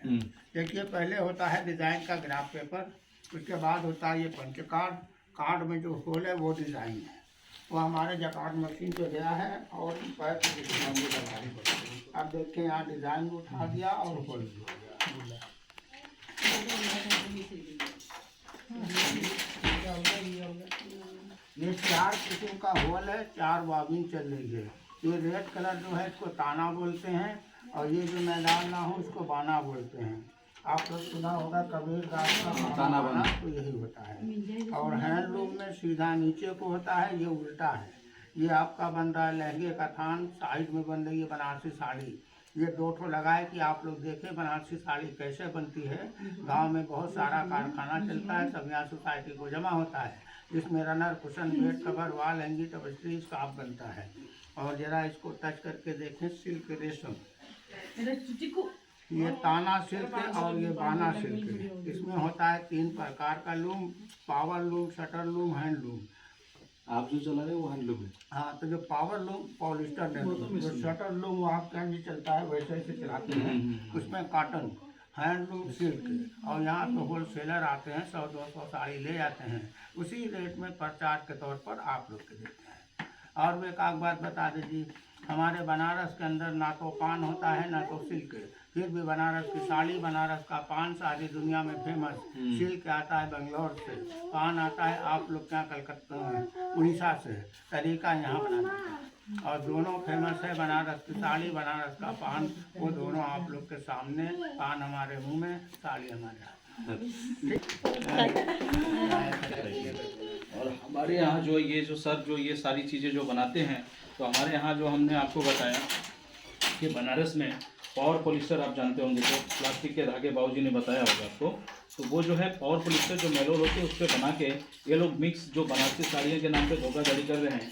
देखिए, पहले होता है डिज़ाइन का ग्राफ पेपर, उसके बाद होता है ये पंच कार्ड। कार्ड में जो होल है वो डिज़ाइन है, वो हमारे जकार्ड मशीन पे गया है और पैर पे लगा दी। अब देखिए यहाँ डिज़ाइन उठा दिया और होल भी हो गया। ये 4 किस्म का होल है, 4 बॉबिन चल रही है। ये रेड कलर जो है इसको ताना बोलते हैं, और ये जो मैं डाल रहा हूँ इसको बाना बोलते हैं। आप लोग सुना होगा कबीर दास का ताना बाना, तो यही होता है। और हैंडलूम में सीधा नीचे को होता है, ये उल्टा है। ये आपका बन रहा है लहंगे का थान, साइड में बन रही है बनारसी साड़ी। ये 2 ठो लगाए कि आप लोग देखें बनारसी साड़ी कैसे बनती है। गांव में बहुत सारा कारखाना चलता है, सब यहाँ सोसाइटी को जमा होता है, जिसमें रनर, कुशन, बेड कवर, वाल हैंगी, टपस्ट्री स्कार्फ बनता है। और जरा इसको टच करके देखें, सिल्क रेशम, ये ताना सिल्क है और ये बाना सिल्क है। इसमें होता है 3 प्रकार का loom, power loom, shutter loom, hand loom. आप जो चला रहे हैं वो हैंड लूम है। हाँ, तो जो पावर लूम पॉलिस्टर है, जो शटर लूम वो आप क्या नहीं चलता है वैसे ही चलाते हैं, उसमें कॉटन। हैंडलूम सिल्क, और यहाँ तो होलसेलर आते हैं, 100-200 साड़ी ले जाते हैं, उसी रेट में प्रचार के तौर पर आप लोग के देते हैं। और वो एक आग बात बता दीजिए, हमारे बनारस के अंदर ना तो पान होता है ना तो सिल्क, फिर भी बनारस की साड़ी, बनारस का पान सारी दुनिया में फेमस। सिल्क आता है बेंगलोर से, पान आता है आप लोग क्या कलकत्ता उड़ीसा से। तरीका यहाँ बनाना है, और दोनों फेमस है, बनारस की साड़ी, बनारस का पान, वो दोनों आप लोग के सामने। पान हमारे मुंह में, साड़ी हमारे हाथ। और हमारे यहाँ जो ये जो सर जो ये सारी चीज़ें जो बनाते हैं, तो हमारे यहाँ जो हमने आपको बताया कि बनारस में पावर पॉलिस्टर आप जानते होंगे, तो प्लास्टिक के धागे बाबूजी ने बताया होगा आपको, तो वो जो है पावर पॉलिस्टर जो मेलोर होते हैं उस पर बना के ये लोग मिक्स जो बनारसी साड़ियों के नाम पे धोखाधड़ी कर रहे हैं।